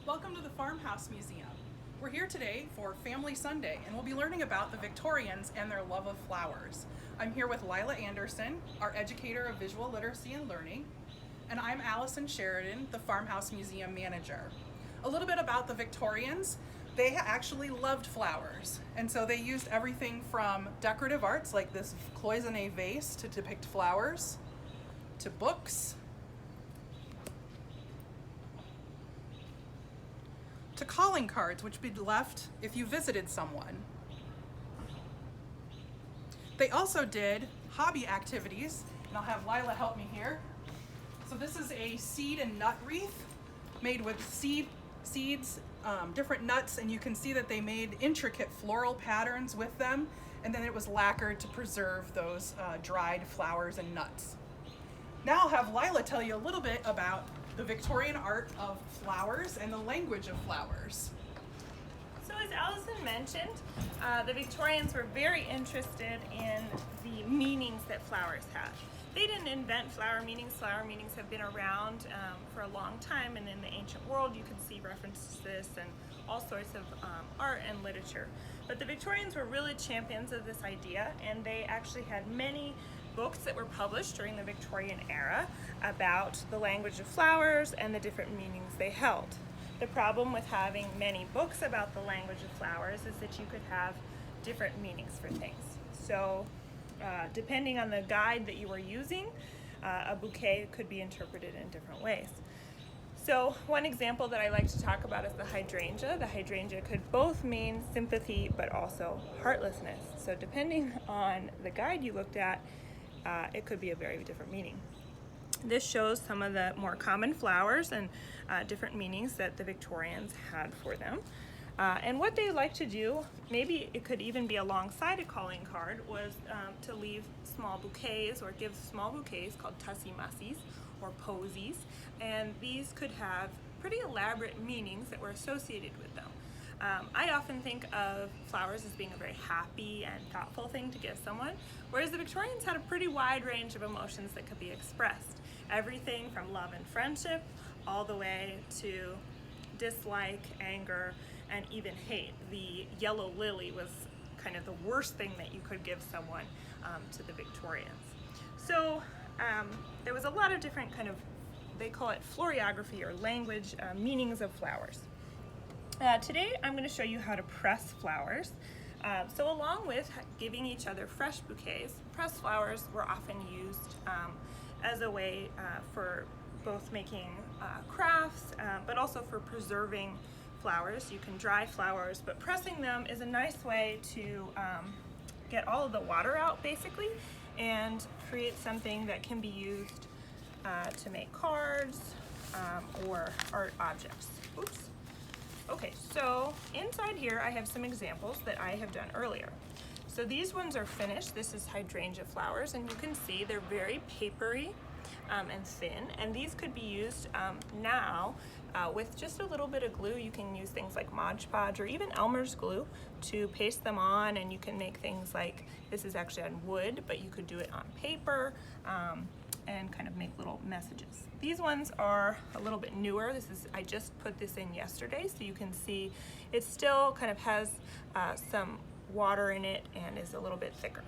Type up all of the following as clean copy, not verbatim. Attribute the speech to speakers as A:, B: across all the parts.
A: Welcome to the Farmhouse Museum. We're here today for Family Sunday, and we'll be learning about the Victorians and their love of flowers. I'm here with Lilah Anderson, our educator of visual literacy and learning, and I'm Allison Sheridan, the Farmhouse Museum manager. A little bit about the Victorians. They actually loved flowers, and so they used everything from decorative arts like this cloisonne vase to depict flowers, to books, to calling cards, which would be left if you visited someone. They also did hobby activities, and I'll have Lilah help me here. So this is a seed and nut wreath made with seeds, different nuts, and you can see that they made intricate floral patterns with them, and then it was lacquered to preserve those dried flowers and nuts. Now I'll have Lilah tell you a little bit about the Victorian art of flowers and the language of flowers.
B: So as Allison mentioned, the Victorians were very interested in the meanings that flowers have. They didn't invent flower meanings. Flower meanings have been around for a long time, and in the ancient world you can see references to this and all sorts of art and literature. But the Victorians were really champions of this idea, and they actually had many books that were published during the Victorian era about the language of flowers and the different meanings they held. The problem with having many books about the language of flowers is that you could have different meanings for things. So depending on the guide that you were using, a bouquet could be interpreted in different ways. So one example that I like to talk about is the hydrangea. The hydrangea could both mean sympathy but also heartlessness. So depending on the guide you looked at, it could be a very different meaning. This shows some of the more common flowers and different meanings that the Victorians had for them. And what they like to do, maybe it could even be alongside a calling card, was to leave small bouquets or give small bouquets called tussie-mussies or posies. And these could have pretty elaborate meanings that were associated with them. I often think of flowers as being a very happy and thoughtful thing to give someone, whereas the Victorians had a pretty wide range of emotions that could be expressed. Everything from love and friendship all the way to dislike, anger, and even hate. The yellow lily was kind of the worst thing that you could give someone to the Victorians. So there was a lot of different kind of, they call it floriography or language meanings of flowers. Today I'm going to show you how to press flowers. So along with giving each other fresh bouquets, pressed flowers were often used as a way for both making crafts, but also for preserving flowers. You can dry flowers, but pressing them is a nice way to get all of the water out basically and create something that can be used to make cards or art objects. Oops. Okay, so inside here I have some examples that I have done earlier. So these ones are finished. This is hydrangea flowers, and you can see they're very papery and thin, and these could be used now with just a little bit of glue. You can use things like Mod Podge or even Elmer's glue to paste them on, and you can make things like, this is actually on wood, but you could do it on paper and kind of make little messages. These ones are a little bit newer. I just put this in yesterday, so you can see it still kind of has some water in it and is a little bit thicker.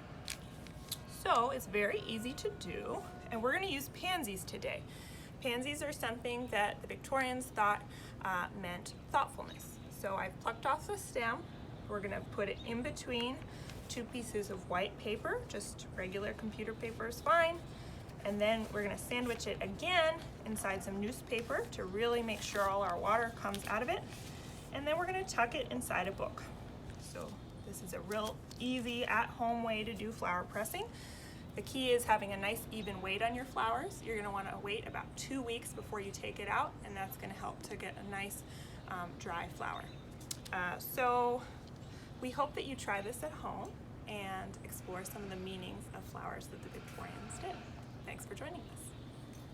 B: So it's very easy to do, and we're going to use pansies today. Pansies are something that the Victorians thought meant thoughtfulness. So I've plucked off the stem. We're going to put it in between two pieces of white paper, just regular computer paper is fine. And then we're going to sandwich it again inside some newspaper to really make sure all our water comes out of it. And then we're going to tuck it inside a book. So this is a real easy at-home way to do flower pressing. The key is having a nice even weight on your flowers. You're going to want to wait about 2 weeks before you take it out, and that's going to help to get a nice dry flower. So we hope that you try this at home and explore some of the meanings of flowers that the Victorians did. Thanks for joining us.